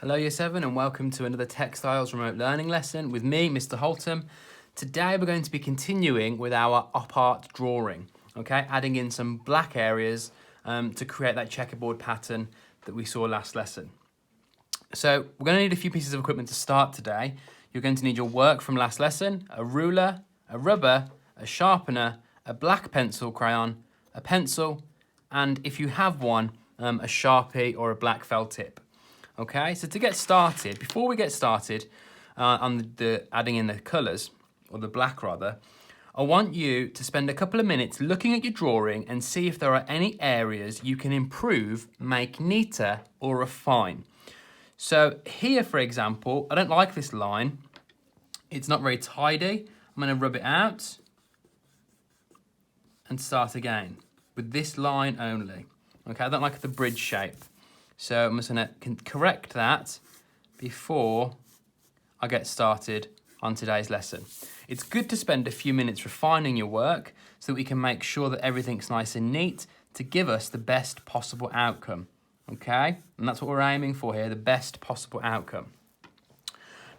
Hello Year 7 and welcome to another Textiles remote learning lesson with me, Mr. Holtham. Today we're going to be continuing with our op art drawing, okay? Adding in some black areas to create that checkerboard pattern that we saw last lesson. So we're going to need a few pieces of equipment to start today. You're going to need your work from last lesson, a ruler, a rubber, a sharpener, a black pencil crayon, a pencil, and if you have one, a Sharpie or a black felt tip. Okay, so to get started, before we get started on the adding in the colours, or the black rather, I want you to spend a couple of minutes looking at your drawing and see if there are any areas you can improve, make neater or refine. So here, for example, I don't like this line. It's not very tidy. I'm going to rub it out and start again with this line only. Okay, I don't like the bridge shape. So I'm just going to correct that before I get started on today's lesson. It's good to spend a few minutes refining your work so that we can make sure that everything's nice and neat to give us the best possible outcome, okay? And that's what we're aiming for here, the best possible outcome.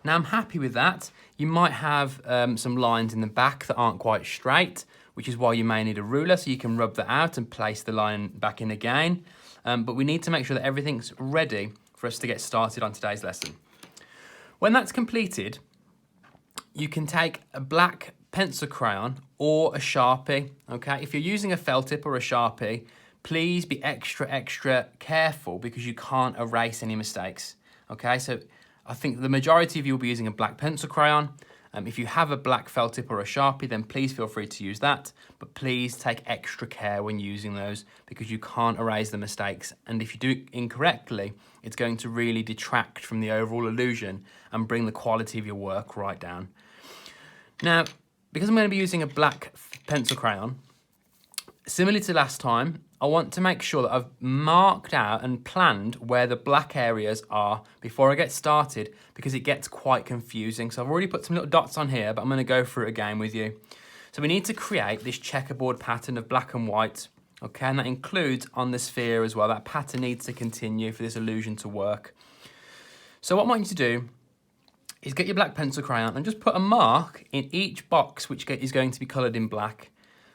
Now I'm happy with that. You might have some lines in the back that aren't quite straight, which is why you may need a ruler so you can rub that out and place the line back in again. But we need to make sure that everything's ready for us to get started on today's lesson. When that's completed, you can take a black pencil crayon or a Sharpie, okay? If you're using a felt tip or a Sharpie, please be extra careful because you can't erase any mistakes, okay? So I think the majority of you will be using a black pencil crayon. If you have a black felt tip or a Sharpie, then please feel free to use that. But please take extra care when using those because you can't erase the mistakes. And if you do it incorrectly, it's going to really detract from the overall illusion and bring the quality of your work right down. Now, because I'm going to be using a black pencil crayon, similarly to last time, I want to make sure that I've marked out and planned where the black areas are before I get started because it gets quite confusing. So I've already put some little dots on here, but I'm going to go through it again with you. So we need to create this checkerboard pattern of black and white, okay? And that includes on the sphere as well. That pattern needs to continue for this illusion to work. So what I want you to do is get your black pencil crayon and just put a mark in each box which is going to be coloured in black,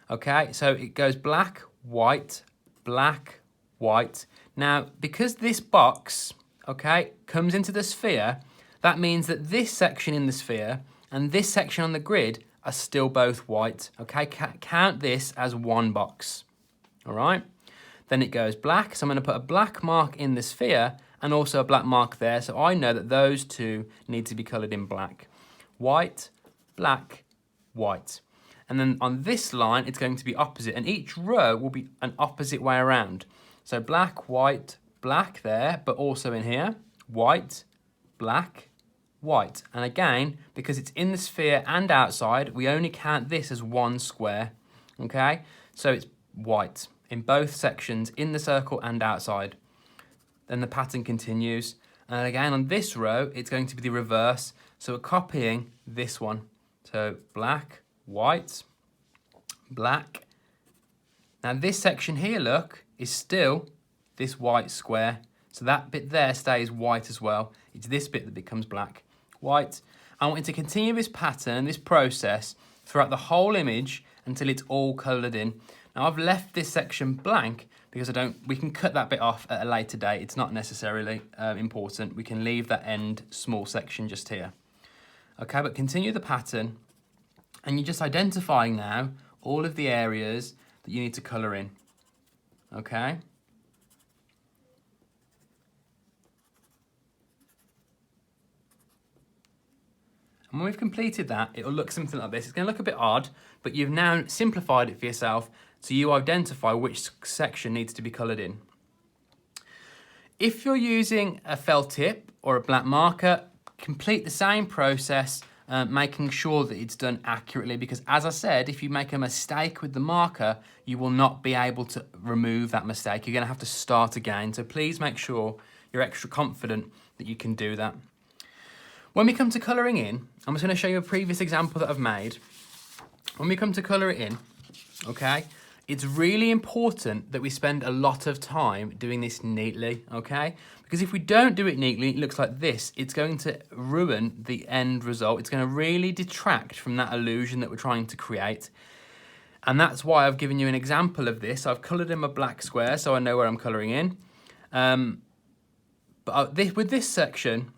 okay? So it goes black, white, black, white. Now, because this box, okay, comes into the sphere, that means that this section in the sphere and this section on the grid are still both white, okay? Count this as one box, all right? Then it goes black, so I'm gonna put a black mark in the sphere and also a black mark there, so I know that those two need to be colored in black. White, black, white. And then on this line, it's going to be opposite, and each row will be an opposite way around. So black, white, black there, but also in here, white, black, white. And again, because it's in the sphere and outside, we only count this as one square, okay? So it's white in both sections, in the circle and outside. Then the pattern continues. And again, on this row, it's going to be the reverse. So we're copying this one. So black, white, black. Now this section here, look, is still this white square. So that bit there stays white as well. It's this bit that becomes black, white. I want you to continue this pattern, this process, throughout the whole image until it's all coloured in. Now I've left this section blank because we can cut that bit off at a later date. It's not necessarily important. We can leave that end small section just here. Okay, but continue the pattern. And you're just identifying now all of the areas that you need to colour in, okay? And when we've completed that, it'll look something like this. It's going to look a bit odd, but you've now simplified it for yourself so you identify which section needs to be coloured in. If you're using a felt tip or a black marker, complete the same process, making sure that it's done accurately because as I said, if you make a mistake with the marker, you will not be able to remove that mistake. You're going to have to start again. So please make sure you're extra confident that you can do that. When we come to colouring in, I'm just going to show you a previous example that I've made. When we come to colour it in, okay, It's really important that we spend a lot of time doing this neatly, okay? Because if we don't do it neatly, it looks like this. It's going to ruin the end result. It's going to really detract from that illusion that we're trying to create. And that's why I've given you an example of this. I've coloured in my black square so I know where I'm colouring in. With this section,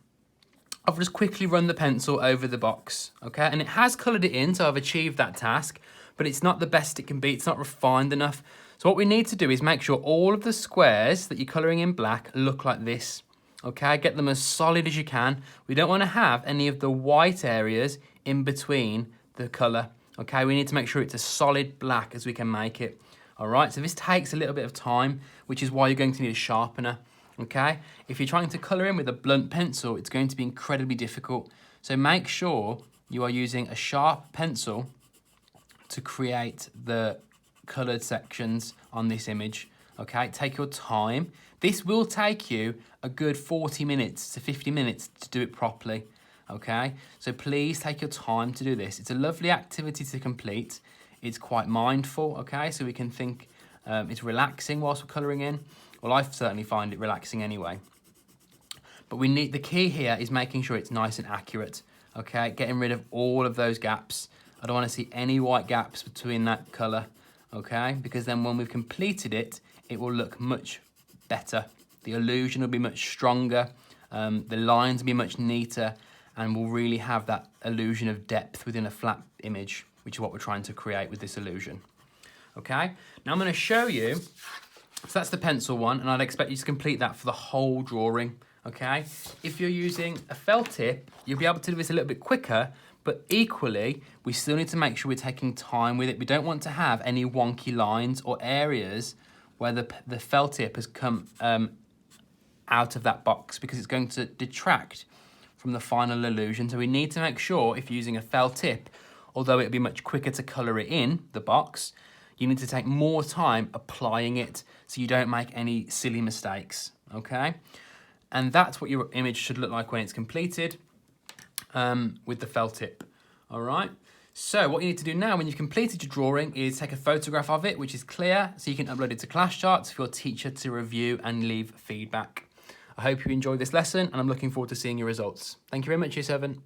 I've just quickly run the pencil over the box, okay? And it has coloured it in, so I've achieved that task, but it's not the best it can be. It's not refined enough. So what we need to do is make sure all of the squares that you're colouring in black look like this, okay? Get them as solid as you can. We don't want to have any of the white areas in between the colour, okay? We need to make sure it's as solid black as we can make it, all right? So this takes a little bit of time, which is why you're going to need a sharpener, okay? If you're trying to colour in with a blunt pencil, it's going to be incredibly difficult. So make sure you are using a sharp pencil to create the coloured sections on this image, okay? Take your time. This will take you a good 40 minutes to 50 minutes to do it properly, okay? So please take your time to do this. It's a lovely activity to complete. It's quite mindful, okay? So we can think it's relaxing whilst we're colouring in. Well, I certainly find it relaxing anyway. But the key here is making sure it's nice and accurate, okay? Getting rid of all of those gaps. I don't want to see any white gaps between that colour, okay? Because then when we've completed it, it will look much better. The illusion will be much stronger. The lines will be much neater, and we'll really have that illusion of depth within a flat image, which is what we're trying to create with this illusion, okay? Now I'm going to show you. So that's the pencil one, and I'd expect you to complete that for the whole drawing, okay? If you're using a felt tip, you'll be able to do this a little bit quicker, but equally, we still need to make sure we're taking time with it. We don't want to have any wonky lines or areas where the felt tip has come out of that box, because it's going to detract from the final illusion. So we need to make sure, if you're using a felt tip, although it'll be much quicker to colour it in the box, you need to take more time applying it so you don't make any silly mistakes, okay? And that's what your image should look like when it's completed with the felt tip, all right? So what you need to do now when you've completed your drawing is take a photograph of it, which is clear, so you can upload it to class charts for your teacher to review and leave feedback. I hope you enjoyed this lesson, and I'm looking forward to seeing your results. Thank you very much, Year 7.